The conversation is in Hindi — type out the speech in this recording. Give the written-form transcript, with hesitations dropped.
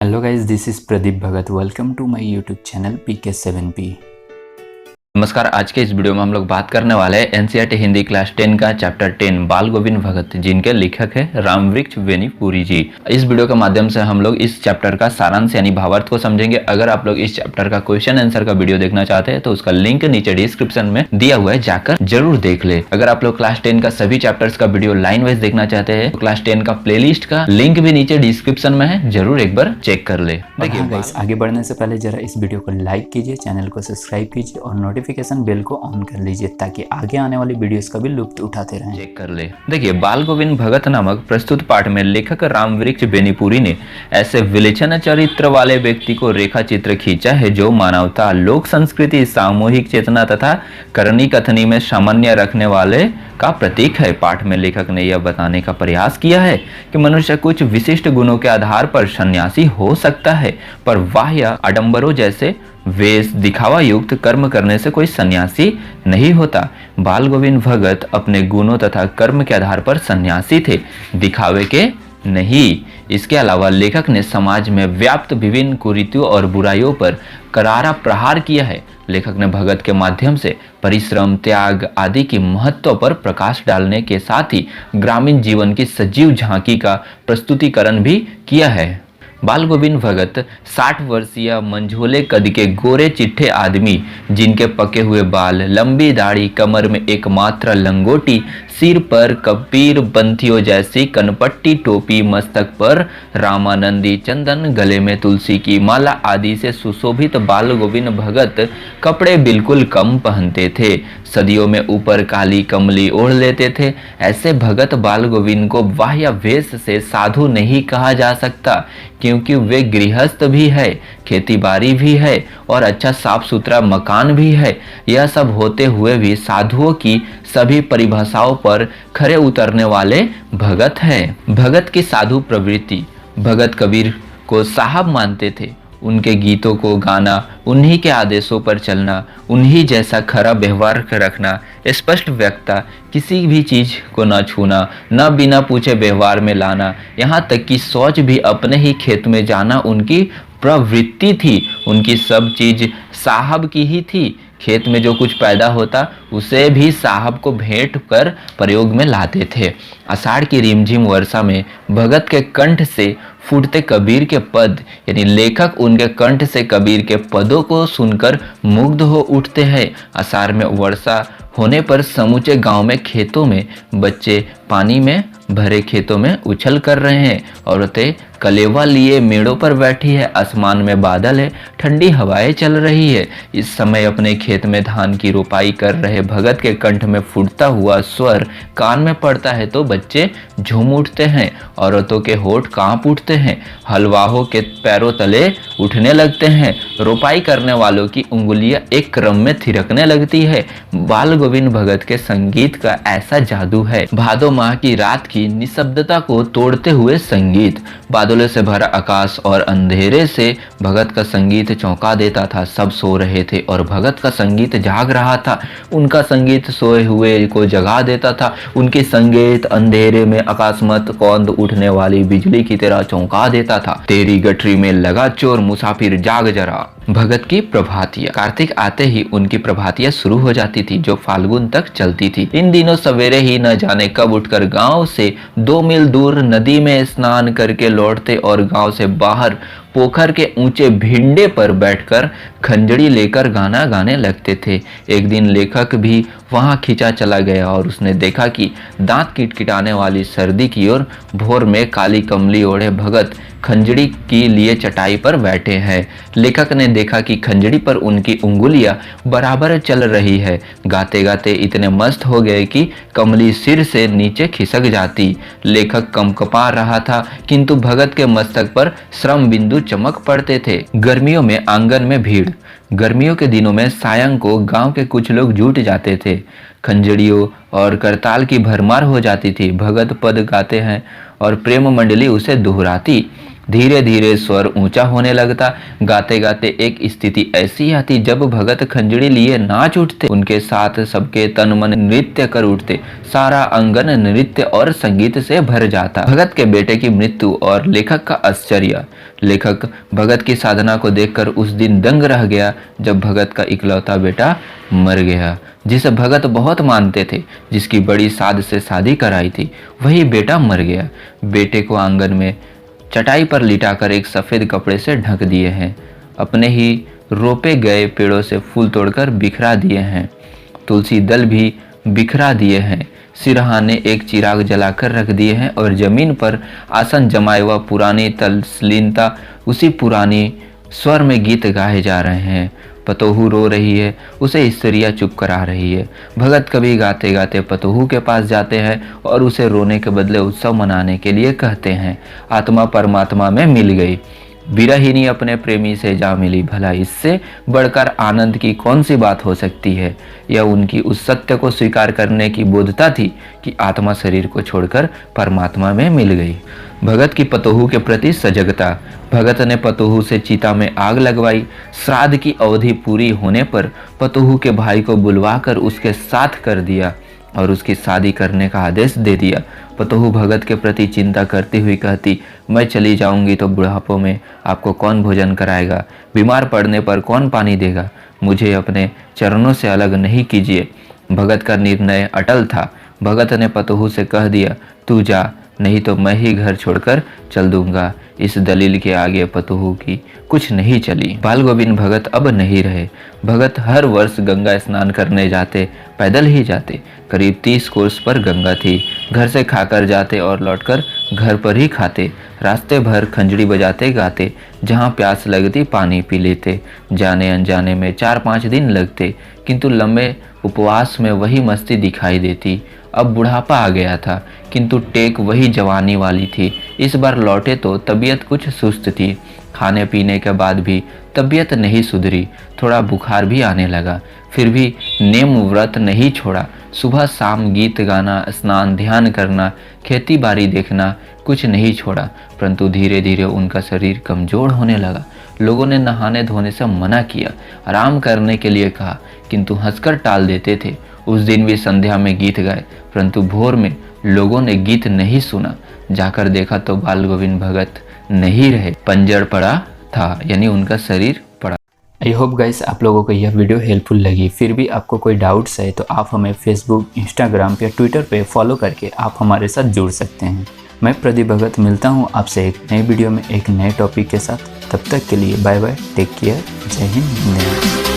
Hello guys, this is Pradeep Bhagat. Welcome to my YouTube channel PK7P। नमस्कार। आज के इस वीडियो में हम लोग बात करने वाले हैं एनसीईआरटी हिंदी क्लास 10 का चैप्टर 10 बाल गोविंद भगत, जिनके लेखक है रामवृक्ष बेनीपुरी जी। इस वीडियो के माध्यम से हम लोग इस चैप्टर का सारांश यानी भावार्थ को समझेंगे। अगर आप लोग इस चैप्टर का क्वेश्चन आंसर का वीडियो देखना चाहते हैं तो उसका लिंक नीचे डिस्क्रिप्शन में दिया हुआ है, जाकर जरूर देख ले। अगर आप लोग क्लास 10 का सभी चैप्टर्स का वीडियो लाइन वाइज देखना चाहते हैं तो क्लास 10 का प्लेलिस्ट का लिंक भी नीचे डिस्क्रिप्शन में है, जरूर एक बार चेक कर ले। देखिए गाइस, आगे बढ़ने से पहले जरा इस वीडियो को लाइक कीजिए, चैनल को सब्सक्राइब कीजिए और नोटिफिकेशन बेल को ऑन कर लीजिए ताकि आगे आने वाली वीडियोस का भी लुत्फ उठाते रहें। चेक कर ले। देखिए, बाल गोविंद भगत नामक प्रस्तुत पाठ में लेखक रामवृक्ष बेनीपुरी ने ऐसे विलक्षण चरित्र वाले व्यक्ति को रेखा चित्र खींचा है जो मानवता, लोक संस्कृति, सामूहिक चेतना तथा करनी कथनी में सामान्य रखने वाले का प्रतीक है। पाठ में लेखक ने यह बताने का प्रयास किया है कि मनुष्य कुछ विशिष्ट गुणों के आधार पर सन्यासी हो सकता है, पर बाह्य आडंबरों जैसे वेश दिखावा युक्त कर्म करने से कोई सन्यासी नहीं होता। बाल गोविंद भगत अपने गुणों तथा कर्म के आधार पर सन्यासी थे, दिखावे के नहीं। इसके अलावा लेखक ने समाज में व्याप्त विभिन्न कुरीतियों और बुराइयों पर करारा प्रहार किया है। लेखक ने भगत के माध्यम से परिश्रम, त्याग आदि की महत्व पर प्रकाश डालने के साथ ही ग्रामीण जीवन की सजीव झांकी का प्रस्तुतिकरण भी किया है। बाल गोविंद भगत 60 वर्षीय मंझोले कद के गोरे चिट्ठे आदमी, जिनके पके हुए बाल, लंबी दाढ़ी, कमर में एकमात्र लंगोटी, सिर पर कबीर पंथियों जैसी कनपट्टी टोपी, मस्तक पर रामानंदी चंदन, गले में तुलसी की माला आदि से सुशोभित बाल गोविंद भगत कपड़े बिल्कुल कम पहनते थे। सदियों में ऊपर काली कमली ओढ़ लेते थे। ऐसे भगत बाल गोविंद को बाह्य वेश से साधु नहीं कहा जा सकता, क्योंकि वे गृहस्थ भी है, खेती बाड़ी भी है और अच्छा साफ सुथरा मकान भी है। यह सब होते हुए भी साधुओं की सभी परिभाषाओं पर खरे उतरने वाले भगत हैं। भगत की साधु प्रवृत्ति। भगत कबीर को साहब मानते थे। उनके गीतों को गाना, उन्हीं के आदेशों पर चलना, उन्हीं जैसा खरा व्यवहार रखना, स्पष्ट व्यक्ता, किसी भी चीज को न छूना, न बिना पूछे व्यवहार में लाना, यहाँ तक कि शौच भी अपने ही खेत में जाना उनकी प्रवृत्ति थी। उनकी सब चीज साहब की ही थी। खेत में जो कुछ पैदा होता उसे भी साहब को भेंट कर प्रयोग में लाते थे। आषाढ़ की रिमझिम वर्षा में भगत के कंठ से फूटते कबीर के पद, यानी लेखक उनके कंठ से कबीर के पदों को सुनकर मुग्ध हो उठते हैं। आषाढ़ में वर्षा होने पर समूचे गांव में खेतों में बच्चे पानी में भरे खेतों में उछल कर रहे हैं। औरतें कलेवा लिए मेड़ों पर बैठी है। आसमान में बादल है, ठंडी हवाएं चल रही है। इस समय अपने खेत में धान की रोपाई कर रहे भगत के कंठ में फूटता हुआ स्वर कान में पड़ता है तो बच्चे झूम उठते हैं, औरतों के होठ कांप उठते हैं, हलवाहों के पैरों तले उठने लगते हैं, रोपाई करने वालों की उंगलियां एक क्रम में थिरकने लगती है। बाल गोविंद भगत के संगीत का ऐसा जादू है। भादो माह की रात की निशब्दता को तोड़ते हुए संगीत। बादलों से भरा आकाश और अंधेरे से भगत का संगीत चौंका देता था। सब सो रहे थे और भगत का संगीत जाग रहा था। उनका संगीत सोए हुए को जगा देता था। उनके संगीत अंधेरे में अकस्मात कौंध उठने वाली बिजली की तरह चौंका देता था। तेरी गठरी में लगा चोर, मुसाफिर जाग जरा। भगत की प्रभातियां। कार्तिक आते ही उनकी प्रभातियां शुरू हो जाती थी, जो फाल्गुन तक चलती थी। इन दिनों सवेरे ही न जाने कब उठकर गांव से 2 मील दूर नदी में स्नान करके लौटते और गांव से बाहर पोखर के ऊंचे भिंडे पर बैठकर खंजड़ी लेकर गाना गाने लगते थे। एक दिन लेखक भी वहां खिंचा चला गया और उसने देखा कि दांत किटकिटाने वाली सर्दी की ओर भोर में काली कमली ओढ़े भगत खंजड़ी के लिए चटाई पर बैठे हैं। लेखक ने देखा कि खंजड़ी पर उनकी उंगलियां बराबर चल रही है। गाते गाते इतने मस्त हो गए कि कमली सिर से नीचे खिसक जाती। लेखक कंपकपा रहा था, किंतु भगत के मस्तक पर श्रम बिंदु चमक पड़ते थे। गर्मियों में आंगन में भीड़। गर्मियों के दिनों में सायं को गांव के कुछ लोग जुट जाते थे। खंजड़ियों और करताल की भरमार हो जाती थी। भगत पद गाते हैं और प्रेम मंडली उसे दोहराती। धीरे धीरे स्वर ऊंचा होने लगता। गाते गाते एक स्थिति ऐसी आती जब भगत खंजड़ी लिए नाच उठते। उनके साथ सबके तन मन नृत्य कर उठते। सारा अंगन नृत्य और संगीत से भर जाता। भगत के बेटे की मृत्यु और लेखक का आश्चर्य। लेखक भगत की साधना को देखकर उस दिन दंग रह गया जब भगत का इकलौता बेटा मर गया, जिसे भगत बहुत मानते थे, जिसकी बड़ी साध से शादी कराई थी, वही बेटा मर गया। बेटे को आंगन में चटाई पर लिटाकर एक सफ़ेद कपड़े से ढक दिए हैं। अपने ही रोपे गए पेड़ों से फूल तोड़कर बिखरा दिए हैं। तुलसी दल भी बिखरा दिए हैं। सिरहाने एक चिराग जलाकर रख दिए हैं और जमीन पर आसन जमाए हुआ पुरानी तल्लीनता उसी पुरानी स्वर में गीत गाए जा रहे हैं। पतोहू रो रही है, उसे स्त्रियाँ चुप करा रही है। भगत कभी गाते गाते पतोहू के पास जाते हैं और उसे रोने के बदले उत्सव मनाने के लिए कहते हैं। आत्मा परमात्मा में मिल गई, विरहिनी अपने प्रेमी से जा मिली। भला इससे बढ़कर आनंद की कौन सी बात हो सकती है। यह उनकी उस सत्य को स्वीकार करने की बोधता थी कि आत्मा शरीर को छोड़कर परमात्मा में मिल गई। भगत की पतोहू के प्रति सजगता। भगत ने पतोहू से चिता में आग लगवाई। श्राद्ध की अवधि पूरी होने पर पतोहू के भाई को बुलवाकर उसके साथ कर दिया और उसकी शादी करने का आदेश दे दिया। पतोहू भगत के प्रति चिंता करती हुई कहती, मैं चली जाऊंगी तो बुढ़ापों में आपको कौन भोजन कराएगा, बीमार पड़ने पर कौन पानी देगा, मुझे अपने चरणों से अलग नहीं कीजिए। भगत का निर्णय अटल था। भगत ने पतोहू से कह दिया, तू जा, नहीं तो मैं ही घर छोड़कर चल दूंगा। इस दलील के आगे पतोहू की कुछ नहीं चली। बाल गोविंद भगत अब नहीं रहे। भगत हर वर्ष गंगा स्नान करने जाते, पैदल ही जाते। करीब 30 कोस पर गंगा थी। घर से खाकर जाते और लौटकर घर पर ही खाते। रास्ते भर खंजड़ी बजाते गाते। जहाँ प्यास लगती पानी पी लेते। जाने अनजाने में 4-5 दिन लगते, किंतु लंबे उपवास में वही मस्ती दिखाई देती। अब बुढ़ापा आ गया था, किंतु टेक वही जवानी वाली थी। इस बार लौटे तो तबीयत कुछ सुस्त थी। खाने पीने के बाद भी तबीयत नहीं सुधरी। थोड़ा बुखार भी आने लगा, फिर भी नेम व्रत नहीं छोड़ा। सुबह शाम गीत गाना, स्नान ध्यान करना, खेती बाड़ी देखना, कुछ नहीं छोड़ा। परंतु धीरे धीरे उनका शरीर कमजोर होने लगा। लोगों ने नहाने धोने से मना किया, आराम करने के लिए कहा, किंतु हंसकर टाल देते थे। उस दिन भी संध्या में गीत गाए, परंतु भोर में लोगों ने गीत नहीं सुना। जाकर देखा तो बाल गोविंद भगत नहीं रहे, पंजर पड़ा था, यानी उनका शरीर पड़ा। आई होप गाइस आप लोगों को यह वीडियो हेल्पफुल लगी। फिर भी आपको कोई डाउट्स है तो आप हमें फेसबुक, इंस्टाग्राम या ट्विटर पे फॉलो करके आप हमारे साथ जुड़ सकते हैं। मैं प्रदीप भगत मिलता हूँ आपसे एक नए वीडियो में एक नए टॉपिक के साथ। तब तक के लिए बाय बाय, टेक केयर, जय हिंद।